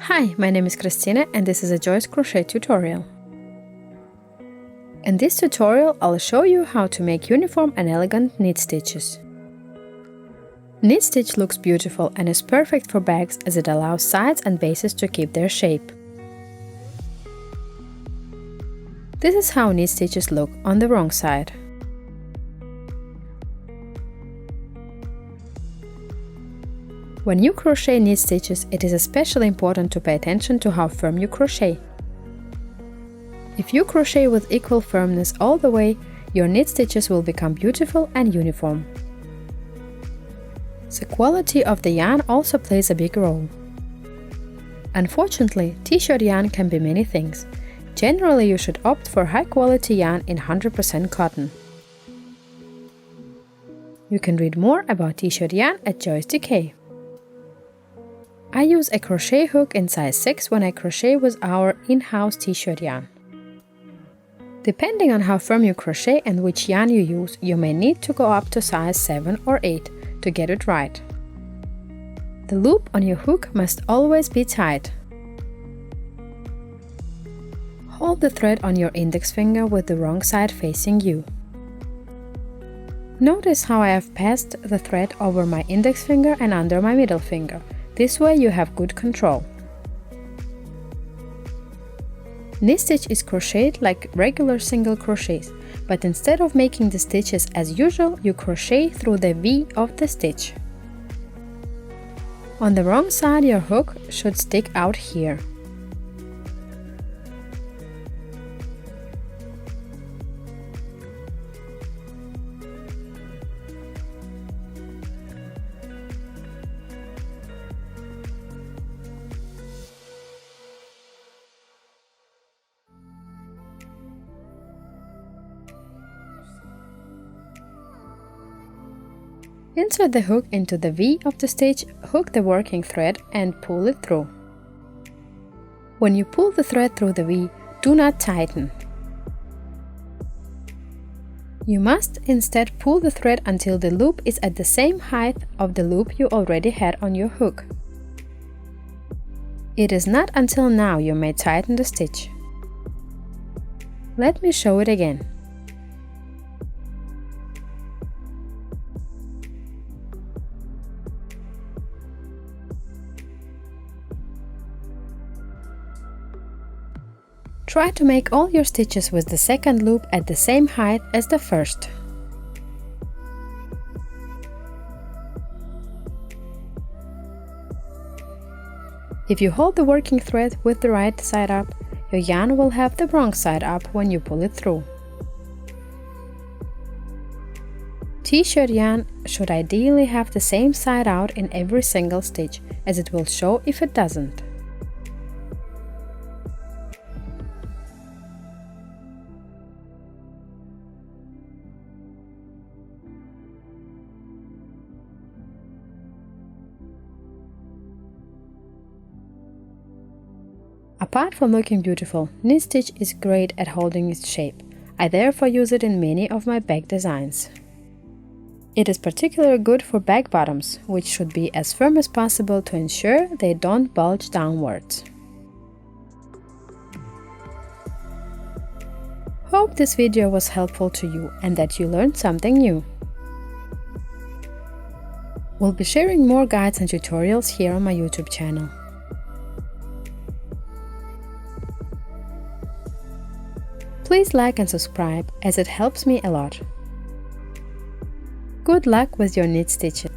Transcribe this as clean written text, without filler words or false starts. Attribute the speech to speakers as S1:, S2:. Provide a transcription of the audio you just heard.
S1: Hi, my name is Christina and this is a Joice crochet tutorial. In this tutorial, I'll show you how to make uniform and elegant knit stitches. Knit stitch looks beautiful and is perfect for bags as it allows sides and bases to keep their shape. This is how knit stitches look on the wrong side. When you crochet knit stitches, it is especially important to pay attention to how firm you crochet. If you crochet with equal firmness all the way, your knit stitches will become beautiful and uniform. The quality of the yarn also plays a big role. Unfortunately, t-shirt yarn can be many things. Generally, you should opt for high-quality yarn in 100% cotton. You can read more about t-shirt yarn at Joice. I use a crochet hook in size 6 when I crochet with our in-house t-shirt yarn. Depending on how firm you crochet and which yarn you use, you may need to go up to size 7 or 8 to get it right. The loop on your hook must always be tight. Hold the thread on your index finger with the wrong side facing you. Notice how I have passed the thread over my index finger and under my middle finger. This way you have good control. Knit stitch is crocheted like regular single crochets, but instead of making the stitches as usual, you crochet through the V of the stitch. On the wrong side, your hook should stick out here. Insert the hook into the V of the stitch, hook the working thread and pull it through. When you pull the thread through the V, do not tighten. You must instead pull the thread until the loop is at the same height of the loop you already had on your hook. It is not until now you may tighten the stitch. Let me show it again. Try to make all your stitches with the second loop at the same height as the first. If you hold the working thread with the right side up, your yarn will have the wrong side up when you pull it through. T-shirt yarn should ideally have the same side out in every single stitch, as it will show if it doesn't. Apart from looking beautiful, knit stitch is great at holding its shape. I therefore use it in many of my bag designs. It is particularly good for bag bottoms, which should be as firm as possible to ensure they don't bulge downwards. Hope this video was helpful to you and that you learned something new. We'll be sharing more guides and tutorials here on my YouTube channel. Please like and subscribe, as it helps me a lot. Good luck with your knit stitches!